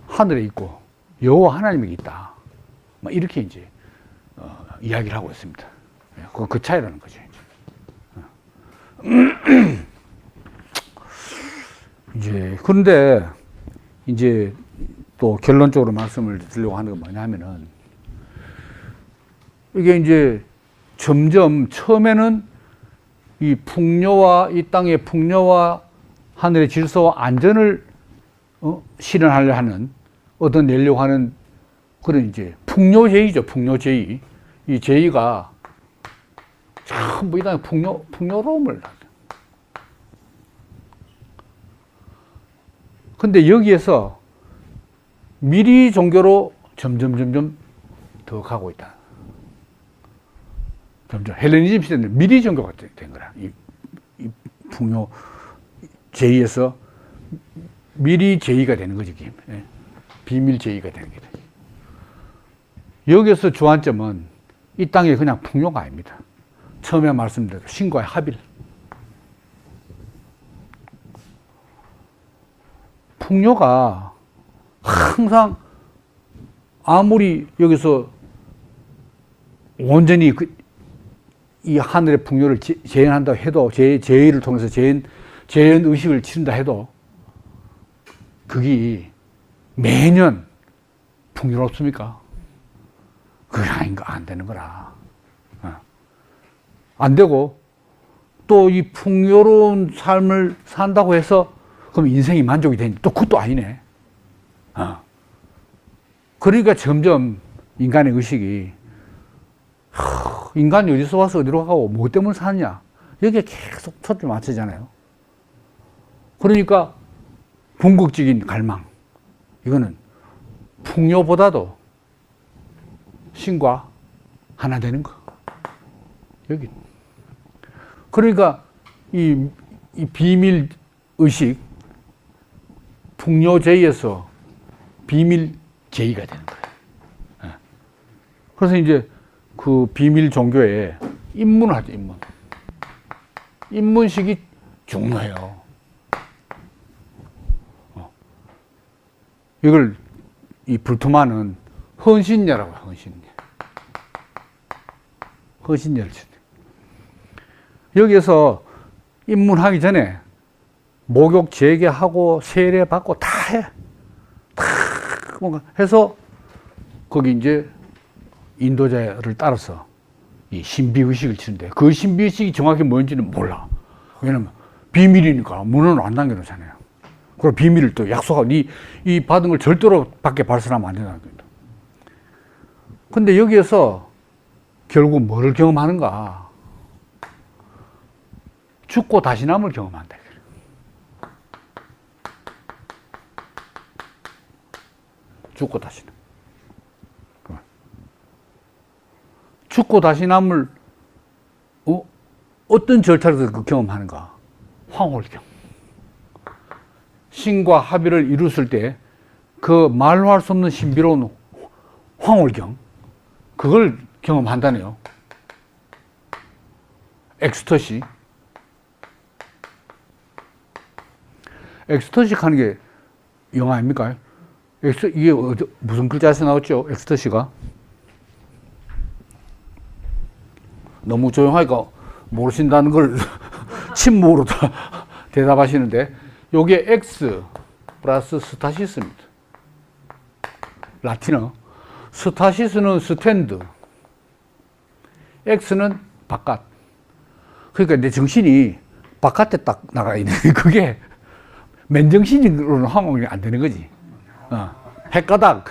하늘에 있고 여호와 하나님에게 있다. 이렇게 이제 이야기를 하고 있습니다. 그 차이라는 거죠. 그런데 이제 또 결론적으로 말씀을 드리려고 하는 건 뭐냐면은 이게 이제 점점 처음에는 이 땅의 풍요와 하늘의 질서와 안전을 실현하려 하는 얻어내려고 하는 그런 이제 풍요제의죠. 풍요제의. 이 제의가 전부 이 땅의 풍요로움을. 근데 여기에서 미리 종교로 점점 더 가고 있다. 점점 헬레니즘 시대는 미리 종교가 된 거라. 이 풍요 제의에서 미리 제의가 되는 거지. 비밀 제의가 되는 거죠. 여기서 주안점은 이 땅에 그냥 풍요가 아닙니다. 처음에 말씀드린 신과의 합일. 풍요가 항상 아무리 여기서 온전히 이 하늘의 풍요를 재현한다 해도, 재해를 통해서 재현 의식을 치른다 해도, 그게 매년 풍요롭습니까? 그게 안 되는 거라. 안 되고, 또 이 풍요로운 삶을 산다고 해서, 그럼 인생이 만족이 되니, 또 그것도 아니네. 그러니까 점점 인간의 의식이, 인간이 어디서 와서 어디로 가고, 뭐 때문에 사느냐. 여기에 계속 초점을 맞추잖아요. 그러니까, 궁극적인 갈망. 이거는 풍요보다도 신과 하나 되는 거. 여기. 그러니까 이 비밀 의식, 풍요제의에서 비밀 제의가 되는 거예요. 그래서 이제 그 비밀 종교에 입문을 하죠, 입문. 입문식이 중요해요. 이걸 이 불토마는 헌신녀라고 해요, 헌신녀. 헌신녀를 치는. 여기에서 입문하기 전에 목욕 재개하고 세례 받고 다 해. 다 뭔가 해서 거기 이제 인도자를 따라서 이 신비의식을 치는데 그 신비의식이 정확히 뭔지는 몰라. 왜냐면 비밀이니까 문은 안 남겨놓잖아요. 그리고 비밀을 또 약속하고 이 받은 걸 절대로 밖에 발설하면 안 된다는 겁니다. 근데 여기에서 결국 뭐를 경험하는가? 죽고 다시 남을 경험한다. 죽고 다시 남. 죽고 다시 남을 어떤 절차로 그 경험하는가? 황홀경. 신과 합의를 이뤘을 때 그 말로 할 수 없는 신비로운 황홀경, 그걸 경험한다네요. 엑스터시. 엑스터식 하는 게 영어 아닙니까? 이게 무슨 글자에서 나왔죠? 엑스터시가? 너무 조용하니까 모르신다는 걸 침묵으로 다 대답하시는데, 요게 엑스 플러스 스타시스입니다. 라틴어. 스타시스는 스탠드, 엑스는 바깥. 그러니까 내 정신이 바깥에 딱 나가 있는, 그게 맨정신으로는 황홀이 안 되는 거지. 헷가닥.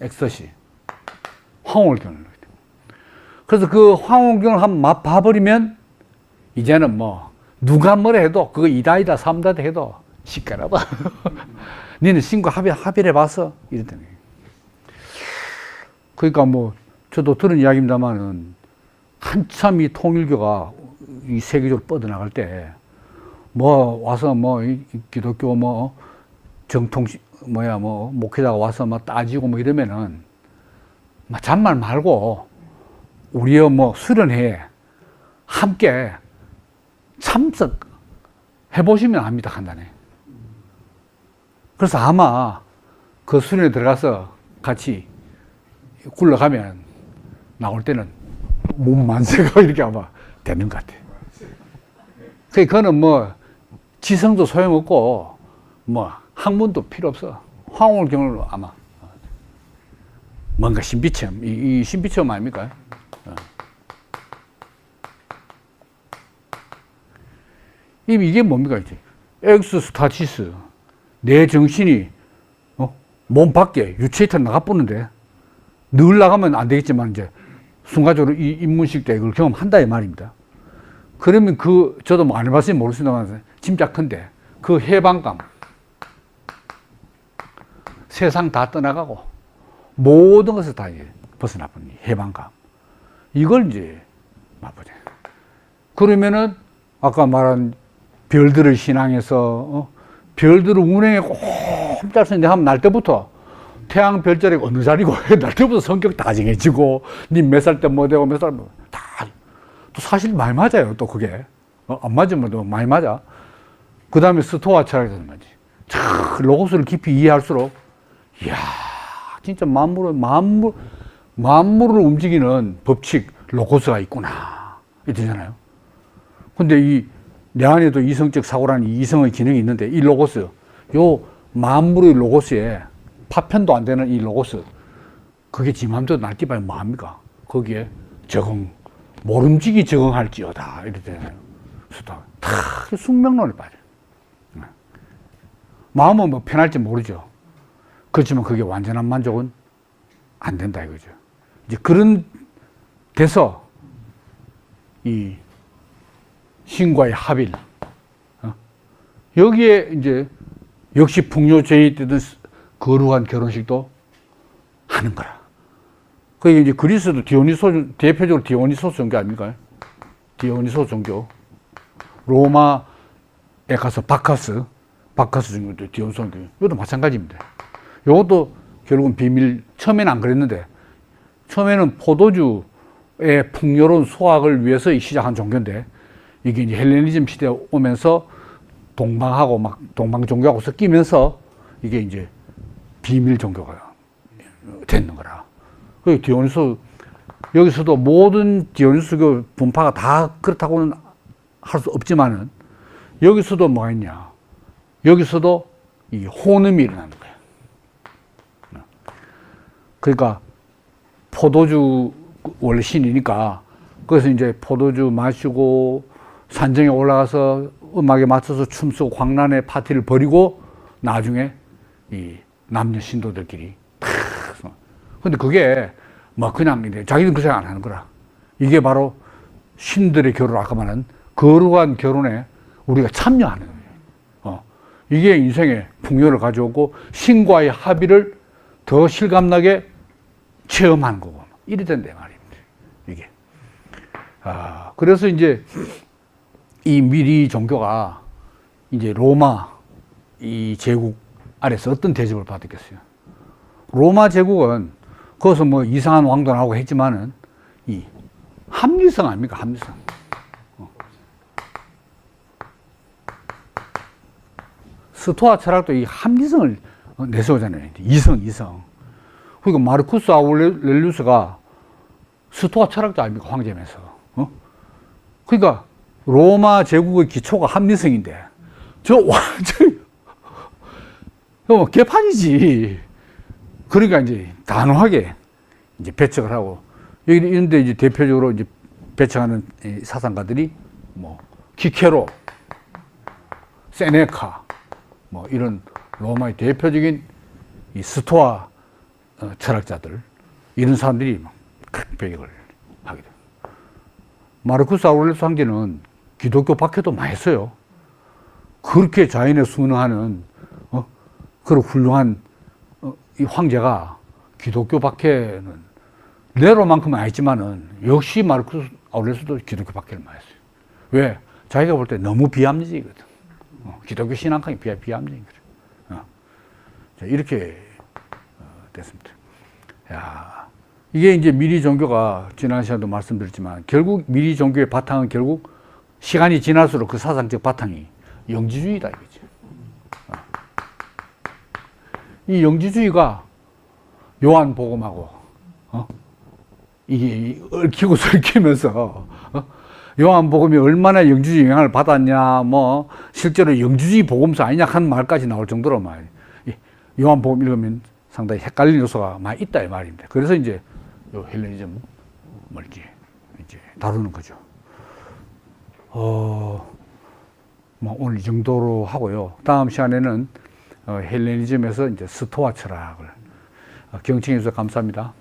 엑스터시. 황홀경을. 그래서 그 황홀경을 한번 맛 봐버리면, 이제는 뭐, 누가 뭐라 해도, 그거 이다이다, 삼다다 해도, 시끄러워. 니는 신과 합의를 해봤어? 이랬더니. 그러니까 뭐, 저도 들은 이야기입니다만은, 한참 이 통일교가 이 세계적으로 뻗어나갈 때, 뭐, 와서 뭐, 이 기독교 뭐, 정통, 목회자가 와서 뭐 따지고 뭐 이러면은, 막 잔말 말고, 우리의 뭐 수련회에 함께 참석해보시면 압니다, 간단해. 그래서 아마 그 수련회 들어가서 같이 굴러가면 나올 때는 몸 만세가 이렇게 아마 되는 것 같아요. 그거는 뭐 지성도 소용없고 뭐 학문도 필요 없어. 황홀경으로 아마 뭔가 신비체험, 이 신비체험 아닙니까? 이게 뭡니까, 이제? 엑스스타시스. 내 정신이, 몸 밖에 유체이터 나가보는데, 늘 나가면 안 되겠지만, 이제, 순간적으로 이 입문식 때 이걸 경험한다, 이 말입니다. 그러면 저도 뭐 안 해봤으면 모르겠습니다만, 짐작컨대, 그 해방감, 세상 다 떠나가고, 모든 것을 다 벗어나버린 해방감. 이걸 이제 맛보자. 그러면은, 아까 말한 별들을 신앙해서, 별들을 운행에 꼼짝 쓰는데 하면 날 때부터 태양 별자리가 어느 자리고 날 때부터 성격 다 정해지고, 니 몇 살 때 뭐 되고 몇 살 뭐 다, 또 사실 많이 맞아요, 또 그게. 안 맞으면 또 많이 맞아. 그 다음에 스토아 철학이 되는 거지. 로고스를 깊이 이해할수록, 이야. 진짜 만물을 움직이는 법칙, 로고스가 있구나. 이렇게 되잖아요. 근데 내 안에도 이성적 사고라는 이성의 기능이 있는데, 이 로고스, 요 만물의 로고스에 파편도 안 되는 이 로고스, 그게 지 맘대로 날뛰면 뭐합니까? 거기에 모름지기 적응할지어다. 이렇게 되잖아요. 그래서 다 숙명론에 빠져요. 마음은 뭐 편할지 모르죠. 그렇지만 그게 완전한 만족은 안 된다 이거죠. 이제 그런 데서 이 신과의 합일, 여기에 이제 역시 풍요제의 때든 거룩한 결혼식도 하는 거라. 그게 이제 그리스도 대표적으로 디오니소스 종교 아닙니까? 디오니소스 종교. 로마에 가서 바카스 종교도 디오니소스 종교. 이것도 마찬가지입니다. 이것도 결국은 비밀, 처음에는 안 그랬는데, 처음에는 포도주의 풍요로운 수확을 위해서 시작한 종교인데, 이게 이제 헬레니즘 시대에 오면서 동방 종교하고 섞이면서 이게 이제 비밀 종교가 되는 거라. 그 디오니소, 여기서도 모든 디오니소교 분파가 다 그렇다고는 할 수 없지만은, 여기서도 뭐가 있냐. 여기서도 이 혼음이 일어나는 거야. 그러니까 포도주 원래 신이니까, 그래서 이제 포도주 마시고 산정에 올라가서 음악에 맞춰서 춤추고 광란의 파티를 벌이고, 나중에 이 남녀 신도들끼리 근데 그게 뭐 그냥 이제 자기는 그 생각 안 하는 거라. 이게 바로 신들의 결혼, 아까 말한 거룩한 결혼에 우리가 참여하는 거예요. 이게 인생의 풍요를 가져오고 신과의 합의를 더 실감나게 체험하는 거고, 이래 된다 말입니다. 이게. 그래서 이제 이 미리 종교가 이제 로마 이 제국 아래서 어떤 대접을 받았겠어요? 로마 제국은 거기서 뭐 이상한 왕도 나오고 했지만은 이 합리성 아닙니까? 합리성. 스토아 철학도 이 합리성을 내세우잖아요. 이성. 그러니까 마르쿠스 아우렐리우스가 스토아 철학자 아닙니까? 황제면서. 그러니까 로마 제국의 기초가 합리성인데, 저 완전히 개판이지. 그러니까 이제 단호하게 이제 배척을 하고, 이런데 이제 대표적으로 이제 배척하는 사상가들이 뭐 키케로, 세네카, 뭐 이런 로마의 대표적인 이 스토아 철학자들, 이런 사람들이 막 배격을 하게 돼요. 마르쿠스 아우렐리우스 황제는 기독교 박해도 많이 했어요. 그렇게 자연에 순응하는 그런 훌륭한 이 황제가 기독교 박해는 네로만큼은 아니지만은 역시 마르쿠스 아우렐리우스도 기독교 박해를 많이 했어요. 왜? 자기가 볼 때 너무 비합리적이거든. 기독교 신앙강이 비합리적이거든. 자, 이렇게 됐습니다. 야, 이게 이제 미리 종교가 지난 시간에도 말씀드렸지만, 결국 미리 종교의 바탕은 결국 시간이 지날수록 그 사상적 바탕이 영지주의다 이거죠. 이 영지주의가 요한복음하고 이게 얽히고 설키면서 요한복음이 얼마나 영지주의 영향을 받았냐, 뭐 실제로 영지주의 복음서 아니냐 하는 말까지 나올 정도로 말 요한복음 읽으면 상당히 헷갈리는 요소가 많이 있다 이 말입니다. 그래서 이제 요 헬레니즘을 이제 다루는 거죠. 뭐 오늘 이 정도로 하고요. 다음 시간에는 헬레니즘에서 이제 스토아 철학을 경청해 주셔서 감사합니다.